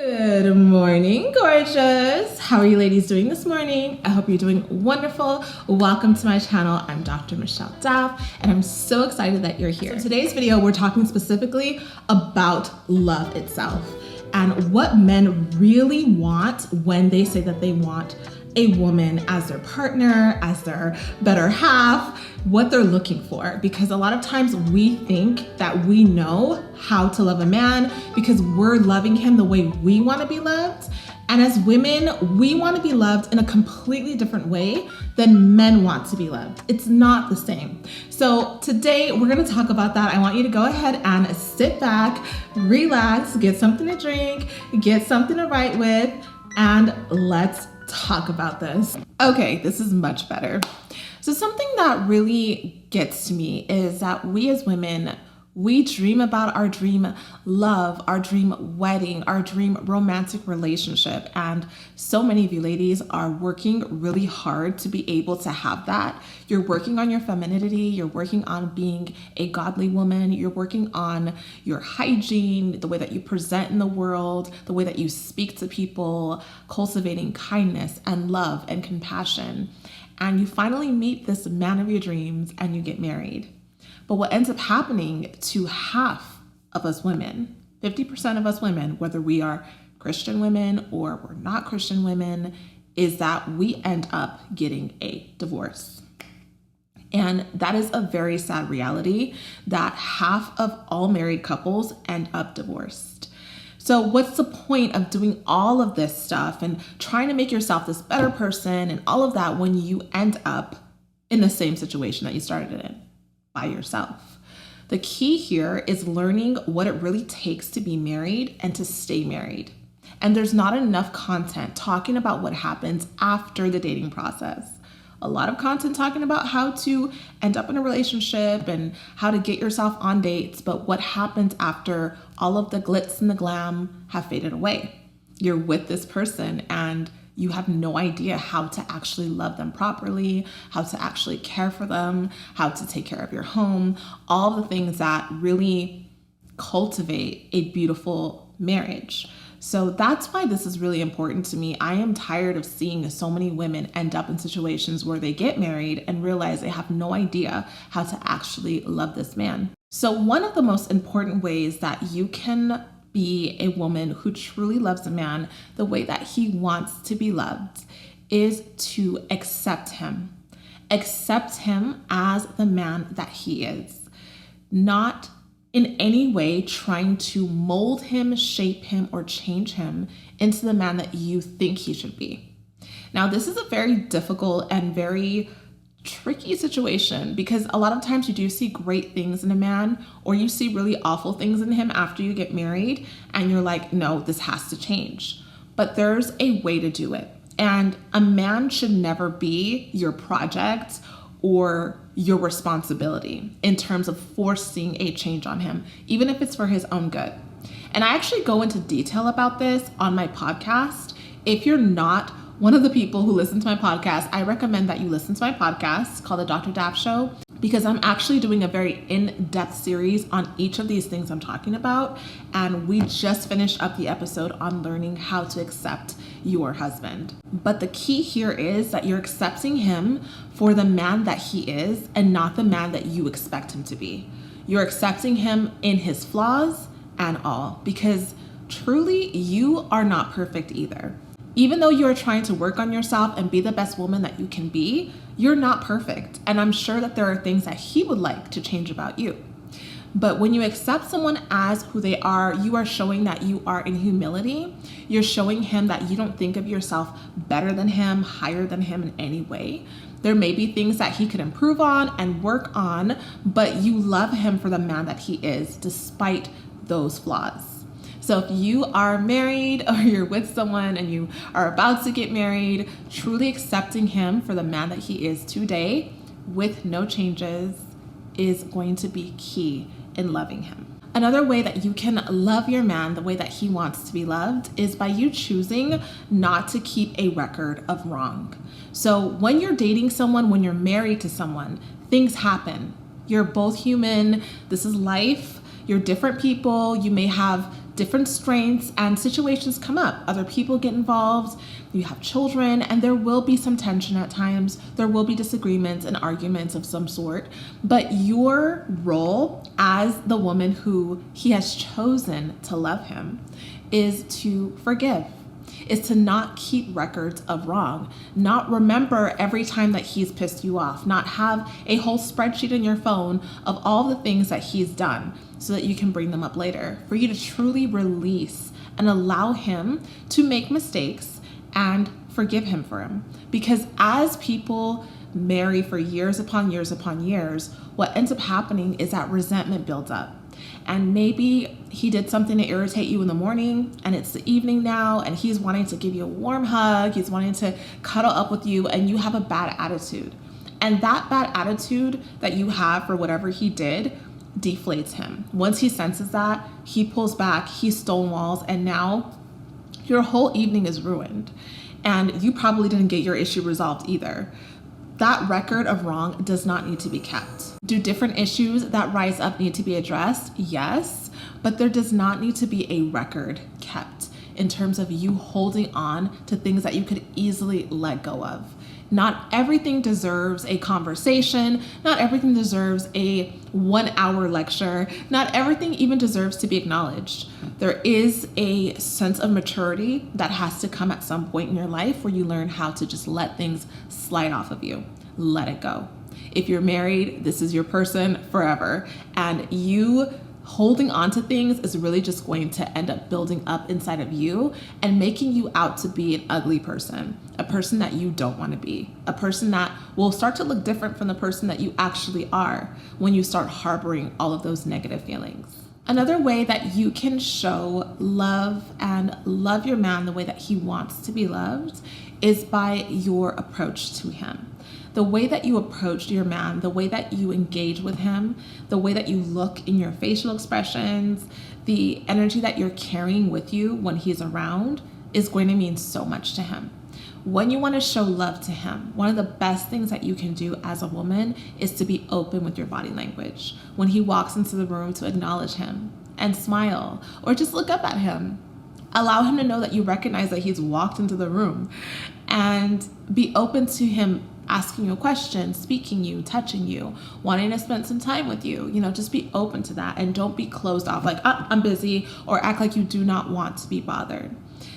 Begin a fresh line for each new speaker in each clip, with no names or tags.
Good morning, gorgeous. How are you ladies doing this morning? I hope you're doing wonderful. Welcome to my channel. I'm Dr. Michelle Daff, and I'm so excited that you're here. So in today's video, we're talking specifically about love itself and what men really want when they say that they want a woman as their partner, as their better half, what they're looking for. Because a lot of times we think that we know how to love a man because we're loving him the way we want to be loved. And as women, we want to be loved in a completely different way than men want to be loved. It's not the same. So today we're going to talk about that. I want you to go ahead and sit back, relax, get something to drink, get something to write with, and let's talk about this. Okay, this is much better. So something that really gets to me is that we as women, we dream about our dream love, our dream wedding, our dream romantic relationship. And so many of you ladies are working really hard to be able to have that. You're working on your femininity. You're working on being a godly woman. You're working on your hygiene, the way that you present in the world, the way that you speak to people, cultivating kindness and love and compassion. And you finally meet this man of your dreams and you get married. But what ends up happening to half of us women, 50% of us women, whether we are Christian women or we're not Christian women, is that we end up getting a divorce. And that is a very sad reality that half of all married couples end up divorced. So what's the point of doing all of this stuff and trying to make yourself this better person and all of that when you end up in the same situation that you started it in? By yourself. The key here is learning what it really takes to be married and to stay married. And there's not enough content talking about what happens after the dating process. A lot of content talking about how to end up in a relationship and how to get yourself on dates, but what happens after all of the glitz and the glam have faded away. You're with this person and you have no idea how to actually love them properly, how to actually care for them, how to take care of your home, all the things that really cultivate a beautiful marriage. So that's why this is really important to me. I am tired of seeing so many women end up in situations where they get married and realize they have no idea how to actually love this man. So one of the most important ways that you can be a woman who truly loves a man the way that he wants to be loved is to accept him. Accept him as the man that he is. Not in any way trying to mold him, shape him, or change him into the man that you think he should be. Now, this is a very difficult and very tricky situation because a lot of times you do see great things in a man or you see really awful things in him after you get married and you're like, no, this has to change. But there's a way to do it. And a man should never be your project or your responsibility in terms of forcing a change on him, even if it's for his own good. And I actually go into detail about this on my podcast. If you're not one of the people who listen to my podcast, I recommend that you listen to my podcast called The Dr. Daff Show, because I'm actually doing a very in-depth series on each of these things I'm talking about. And we just finished up the episode on learning how to accept your husband. But the key here is that you're accepting him for the man that he is and not the man that you expect him to be. You're accepting him in his flaws and all, because truly you are not perfect either. Even though you're trying to work on yourself and be the best woman that you can be, you're not perfect. And I'm sure that there are things that he would like to change about you. But when you accept someone as who they are, you are showing that you are in humility. You're showing him that you don't think of yourself better than him, higher than him in any way. There may be things that he could improve on and work on, but you love him for the man that he is, despite those flaws. So if you are married or you're with someone and you are about to get married, truly accepting him for the man that he is today with no changes is going to be key in loving him. Another way that you can love your man the way that he wants to be loved is by you choosing not to keep a record of wrong. So when you're dating someone, when you're married to someone, things happen. You're both human. This is life. You're different people. You may have different strengths and situations come up. Other people get involved, you have children, and there will be some tension at times. There will be disagreements and arguments of some sort, but your role as the woman who he has chosen to love him is to forgive, is to not keep records of wrong, not remember every time that he's pissed you off, not have a whole spreadsheet in your phone of all the things that he's done so that you can bring them up later, for you to truly release and allow him to make mistakes and forgive him for him. Because as people marry for years upon years upon years, what ends up happening is that resentment builds up. And maybe he did something to irritate you in the morning and it's the evening now and he's wanting to give you a warm hug, he's wanting to cuddle up with you, and you have a bad attitude. And that bad attitude that you have for whatever he did deflates him. Once he senses that, he pulls back, he stonewalls, and now your whole evening is ruined. And you probably didn't get your issue resolved either. That record of wrong does not need to be kept. Do different issues that rise up need to be addressed? Yes, but there does not need to be a record kept in terms of you holding on to things that you could easily let go of. Not everything deserves a conversation. Not everything deserves a 1-hour lecture. Not everything even deserves to be acknowledged. There is a sense of maturity that has to come at some point in your life where you learn how to just let things slide off of you. Let it go. If you're married, this is your person forever. And you holding on to things is really just going to end up building up inside of you and making you out to be an ugly person, a person that you don't want to be, a person that will start to look different from the person that you actually are when you start harboring all of those negative feelings. Another way that you can show love and love your man the way that he wants to be loved is by your approach to him. The way that you approach your man, the way that you engage with him, the way that you look in your facial expressions, the energy that you're carrying with you when he's around is going to mean so much to him. When you want to show love to him, one of the best things that you can do as a woman is to be open with your body language. When he walks into the room, to acknowledge him and smile, or just look up at him. Allow him to know that you recognize that he's walked into the room, and be open to him asking you a question, speaking you, touching you, wanting to spend some time with you. Just be open to that and don't be closed off like, I'm busy, or act like you do not want to be bothered.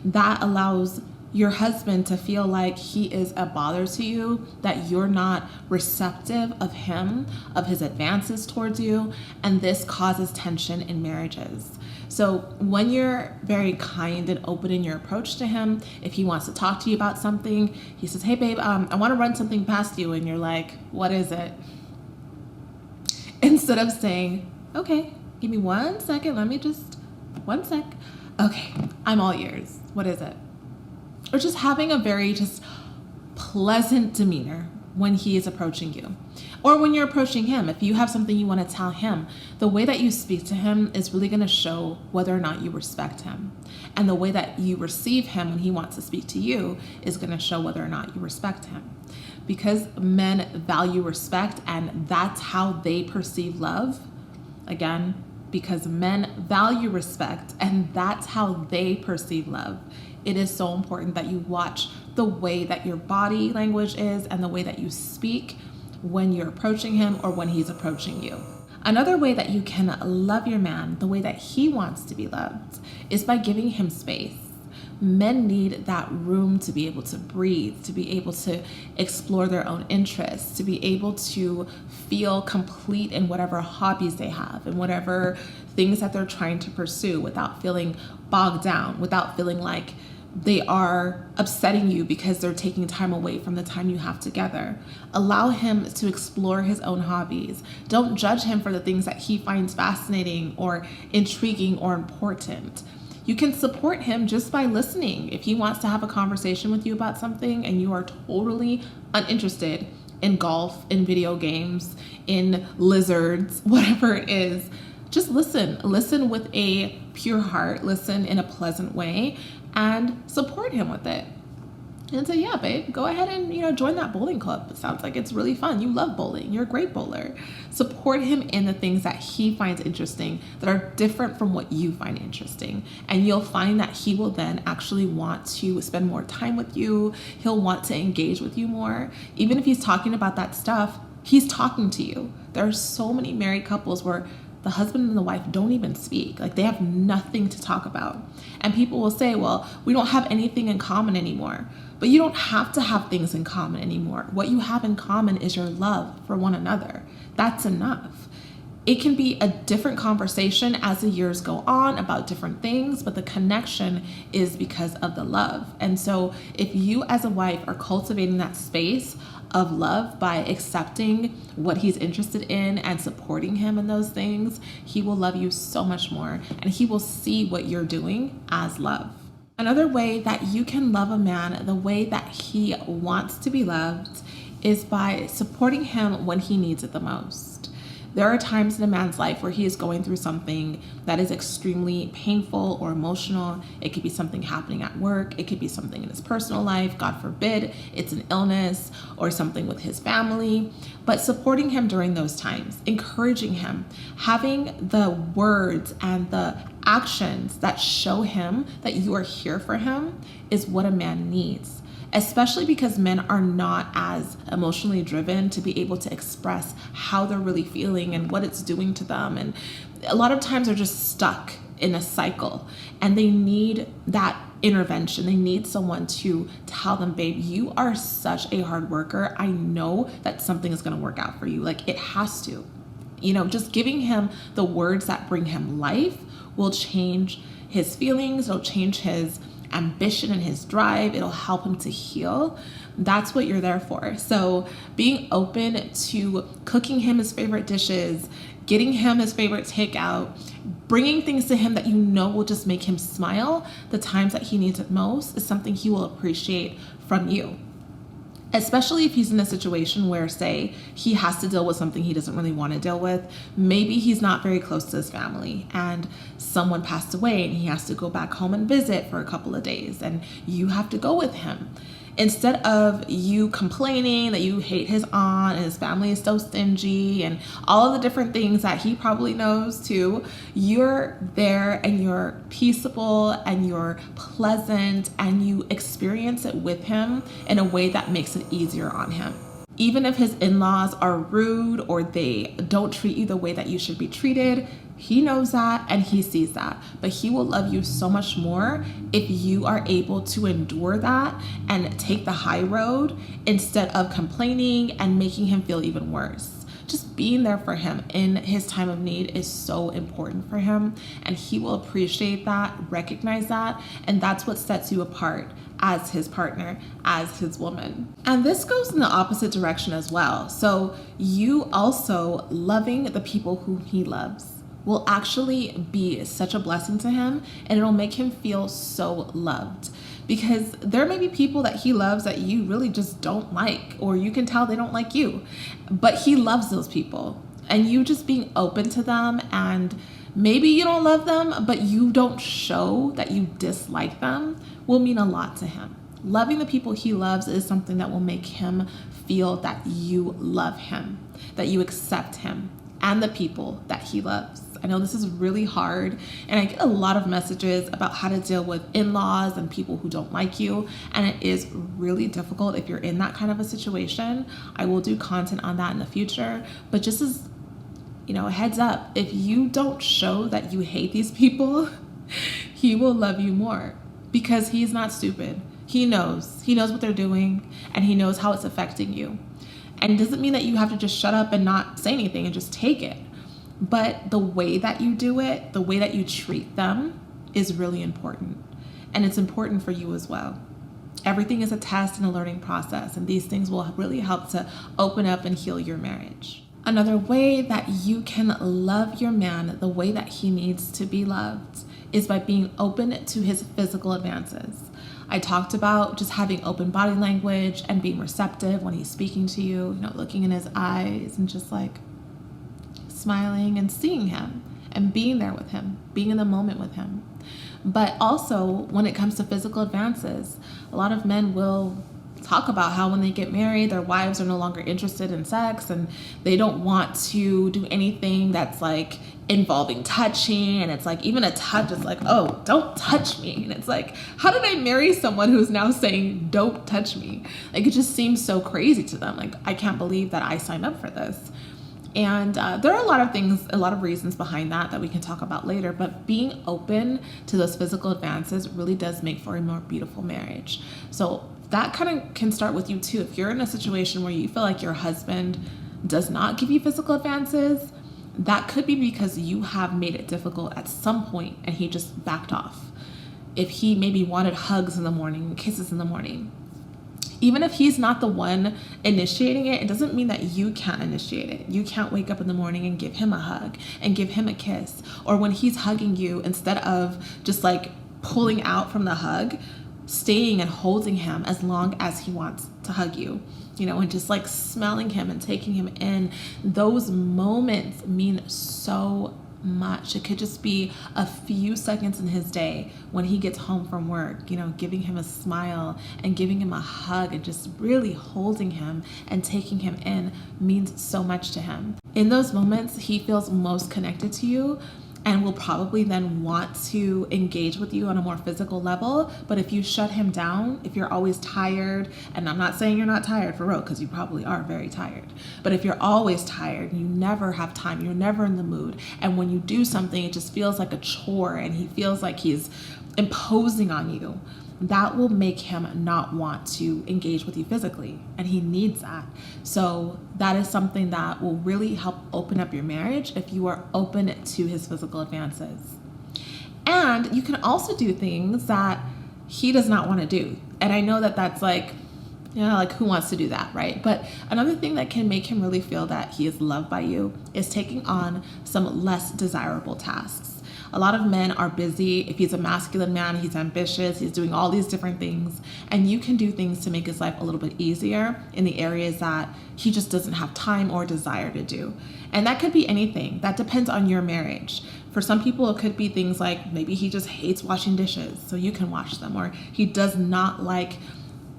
That allows your husband to feel like he is a bother to you, that you're not receptive of him, of his advances towards you, and this causes tension in marriages. So when you're very kind and open in your approach to him, if he wants to talk to you about something, he says, hey babe, I want to run something past you, and you're like, what is it? Instead of saying, okay, give me 1 second, one sec. Okay, I'm all ears. What is it? Or just having a very just pleasant demeanor when he is approaching you. Or when you're approaching him, if you have something you want to tell him, the way that you speak to him is really going to show whether or not you respect him. And the way that you receive him when he wants to speak to you is going to show whether or not you respect him. Because men value respect, and that's how they perceive love. Again, because men value respect and that's how they perceive love. It is so important that you watch the way that your body language is and the way that you speak when you're approaching him or when he's approaching you. Another way that you can love your man the way that he wants to be loved is by giving him space. Men need that room to be able to breathe, to be able to explore their own interests, to be able to feel complete in whatever hobbies they have and whatever things that they're trying to pursue without feeling bogged down, without feeling like they are upsetting you because they're taking time away from the time you have together. Allow him to explore his own hobbies. Don't judge him for the things that he finds fascinating or intriguing or important. You can support him just by listening. If he wants to have a conversation with you about something and you are totally uninterested in golf, in video games, in lizards, whatever it is, just listen. Listen with a pure heart, listen in a pleasant way, and support him with it. and say, yeah, babe, go ahead and, join that bowling club. It sounds like it's really fun. You love bowling. You're a great bowler. Support him in the things that he finds interesting that are different from what you find interesting. And you'll find that he will then actually want to spend more time with you. He'll want to engage with you more. Even if he's talking about that stuff, he's talking to you. There are so many married couples where the husband and the wife don't even speak. Like, they have nothing to talk about. And people will say, well, we don't have anything in common anymore. But you don't have to have things in common anymore. What you have in common is your love for one another. That's enough. It can be a different conversation as the years go on about different things, but the connection is because of the love. And so if you as a wife are cultivating that space of love by accepting what he's interested in and supporting him in those things, he will love you so much more, and he will see what you're doing as love. Another way that you can love a man the way that he wants to be loved is by supporting him when he needs it the most. There are times in a man's life where he is going through something that is extremely painful or emotional. It could be something happening at work. It could be something in his personal life. God forbid, it's an illness or something with his family. But supporting him during those times, encouraging him, having the words and the actions that show him that you are here for him is what a man needs. Especially because men are not as emotionally driven to be able to express how they're really feeling and what it's doing to them. And a lot of times they're just stuck in a cycle and they need that intervention. They need someone to tell them, babe, you are such a hard worker. I know that something is going to work out for you. Like, it has to. Just giving him the words that bring him life will change his feelings. It'll change his ambition and his drive. It'll help him to heal. That's what you're there for. So being open to cooking him his favorite dishes, getting him his favorite takeout, bringing things to him that you know will just make him smile the times that he needs it most is something he will appreciate from you. Especially if he's in a situation where, say, he has to deal with something he doesn't really want to deal with. Maybe he's not very close to his family and someone passed away and he has to go back home and visit for a couple of days and you have to go with him. Instead of you complaining that you hate his aunt and his family is so stingy and all of the different things that he probably knows too, you're there and you're peaceable and you're pleasant and you experience it with him in a way that makes it easier on him. Even if his in-laws are rude or they don't treat you the way that you should be treated, he knows that and he sees that, but he will love you so much more if you are able to endure that and take the high road instead of complaining and making him feel even worse. Just being there for him in his time of need is so important for him, and he will appreciate that, recognize that, and that's what sets you apart as his partner, as his woman. And this goes in the opposite direction as well. So you also loving the people whom he loves will actually be such a blessing to him, and it'll make him feel so loved. Because there may be people that he loves that you really just don't like, or you can tell they don't like you, but he loves those people. And you just being open to them, and maybe you don't love them, but you don't show that you dislike them, will mean a lot to him. Loving the people he loves is something that will make him feel that you love him, that you accept him and the people that he loves. I know this is really hard, and I get a lot of messages about how to deal with in-laws and people who don't like you, and it is really difficult if you're in that kind of a situation. I will do content on that in the future, but just as a heads up, if you don't show that you hate these people, he will love you more because he's not stupid. He knows what they're doing, and he knows how it's affecting you. And it doesn't mean that you have to just shut up and not say anything and just take it. But the way that you do it, the way that you treat them is really important. And it's important for you as well. Everything is a test and a learning process, and these things will really help to open up and heal your marriage. Another way that you can love your man the way that he needs to be loved is by being open to his physical advances. I talked about just having open body language and being receptive when he's speaking to you, looking in his eyes and just like smiling and seeing him and being there with him, being in the moment with him. But also when it comes to physical advances, a lot of men will talk about how when they get married, their wives are no longer interested in sex and they don't want to do anything that's like involving touching. And it's like, even a touch is like, oh, don't touch me. And it's like, how did I marry someone who's now saying, don't touch me? Like, it just seems so crazy to them. Like, I can't believe that I signed up for this. And there are a lot of things, a lot of reasons behind that we can talk about later, but being open to those physical advances really does make for a more beautiful marriage. So that kind of can start with you too. If you're in a situation where you feel like your husband does not give you physical advances, that could be because you have made it difficult at some point and he just backed off. If he maybe wanted hugs in the morning, kisses in the morning, even if he's not the one initiating it, it doesn't mean that you can't initiate it. You can't wake up in the morning and give him a hug and give him a kiss. Or when he's hugging you, instead of just like pulling out from the hug, staying and holding him as long as he wants to hug you, you know, and just like smelling him and taking him in. Those moments mean so much. It could just be a few seconds in his day when he gets home from work, you know, giving him a smile and giving him a hug and just really holding him and taking him in means so much to him. In those moments, he feels most connected to you and will probably then want to engage with you on a more physical level. But if you shut him down, if you're always tired, and I'm not saying you're not tired for real, because you probably are very tired, but if you're always tired, you never have time, you're never in the mood, and when you do something, it just feels like a chore and he feels like he's imposing on you, that will make him not want to engage with you physically, and he needs that. So that is something that will really help open up your marriage if you are open to his physical advances. And you can also do things that he does not want to do. And I know that that's like, you know, like who wants to do that, right? But another thing that can make him really feel that he is loved by you is taking on some less desirable tasks. A lot of men are busy. If he's a masculine man, he's ambitious, he's doing all these different things, and you can do things to make his life a little bit easier in the areas that he just doesn't have time or desire to do. And that could be anything. That depends on your marriage. For some people, it could be things like maybe he just hates washing dishes, so you can wash them, or he does not like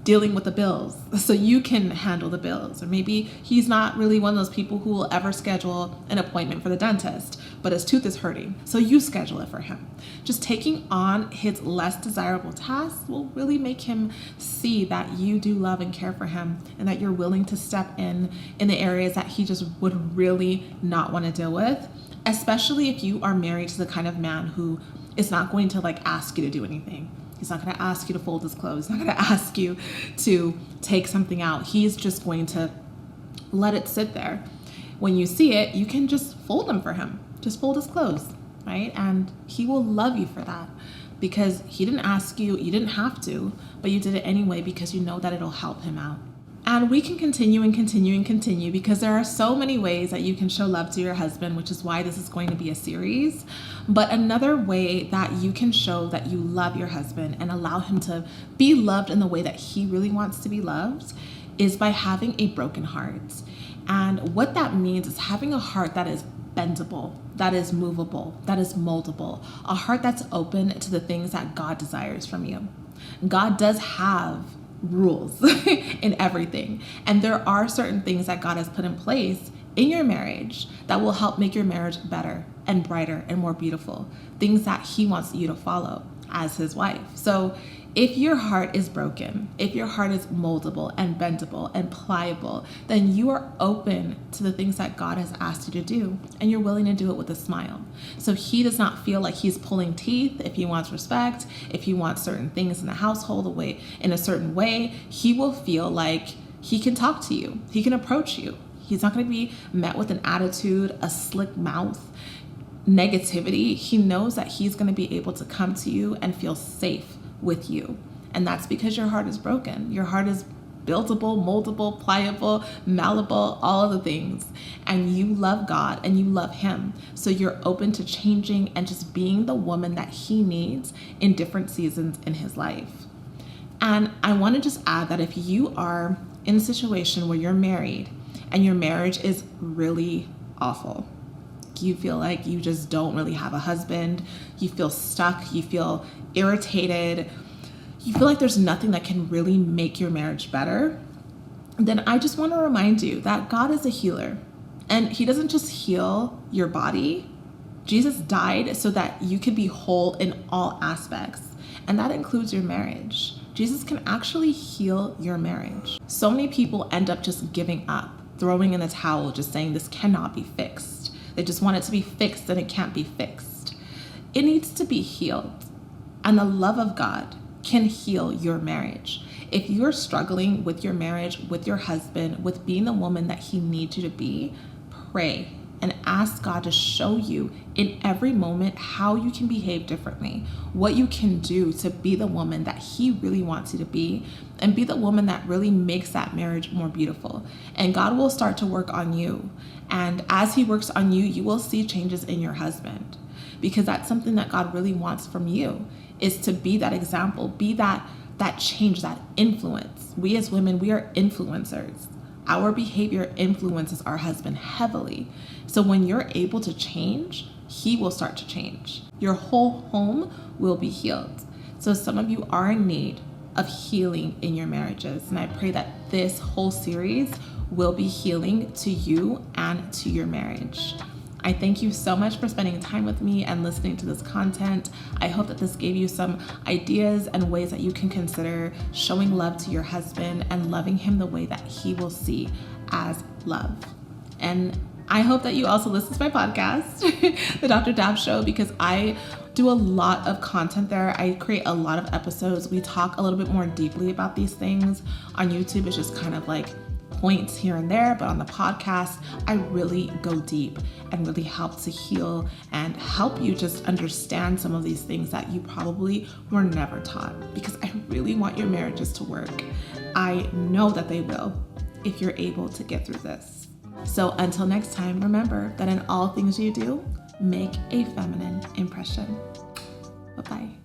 dealing with the bills, so you can handle the bills. Or maybe he's not really one of those people who will ever schedule an appointment for the dentist, but his tooth is hurting, so you schedule it for him. Just taking on his less desirable tasks will really make him see that you do love and care for him, and that you're willing to step in the areas that he just would really not want to deal with, especially if you are married to the kind of man who is not going to like ask you to do anything. He's not going to ask you to fold his clothes. He's not going to ask you to take something out. He's just going to let it sit there. When you see it, you can just fold them for him. Just fold his clothes, right? And he will love you for that because he didn't ask you, you didn't have to, but you did it anyway because you know that it'll help him out. And we can continue and continue and continue because there are so many ways that you can show love to your husband, which is why this is going to be a series. But another way that you can show that you love your husband and allow him to be loved in the way that he really wants to be loved is by having a broken heart. And what that means is having a heart that is bendable, that is movable, that is moldable, a heart that's open to the things that God desires from you. God does have rules in everything. And there are certain things that God has put in place in your marriage that will help make your marriage better and brighter and more beautiful. Things that he wants you to follow as his wife. So if your heart is broken, if your heart is moldable and bendable and pliable, then you are open to the things that God has asked you to do, and you're willing to do it with a smile. So he does not feel like he's pulling teeth if he wants respect, if he wants certain things in the household in a certain way. He will feel like he can talk to you, he can approach you. He's not going to be met with an attitude, a slick mouth, negativity. He knows that he's going to be able to come to you and feel safe with you. And that's because your heart is broken. Your heart is buildable, moldable, pliable, malleable, all of the things. And you love God and you love him. So you're open to changing and just being the woman that he needs in different seasons in his life. And I want to just add that if you are in a situation where you're married and your marriage is really awful, you feel like you just don't really have a husband, you feel stuck, you feel irritated, you feel like there's nothing that can really make your marriage better, then I just want to remind you that God is a healer, and he doesn't just heal your body. Jesus died so that you can be whole in all aspects, and that includes your marriage. Jesus can actually heal your marriage. So many people end up just giving up, throwing in the towel, just saying this cannot be fixed. They just want it to be fixed and it can't be fixed. It needs to be healed. And the love of God can heal your marriage. If you're struggling with your marriage, with your husband, with being the woman that he needs you to be, pray and ask God to show you in every moment how you can behave differently, what you can do to be the woman that he really wants you to be, and be the woman that really makes that marriage more beautiful. And God will start to work on you. And as he works on you, you will see changes in your husband, because that's something that God really wants from you, is to be that example, be that change, that influence. We as women, we are influencers. Our behavior influences our husband heavily. So when you're able to change, he will start to change. Your whole home will be healed. So some of you are in need of healing in your marriages. And I pray that this whole series will be healing to you and to your marriage. I thank you so much for spending time with me and listening to this content. I hope that this gave you some ideas and ways that you can consider showing love to your husband and loving him the way that he will see as love. And I hope that you also listen to my podcast, The Dr. Dab Show, because I do a lot of content there. I create a lot of episodes. We talk a little bit more deeply about these things. On YouTube, it's just kind of like points here and there, but on the podcast, I really go deep and really help to heal and help you just understand some of these things that you probably were never taught, because I really want your marriages to work. I know that they will if you're able to get through this. So until next time, remember that in all things you do, make a feminine impression. Bye-bye.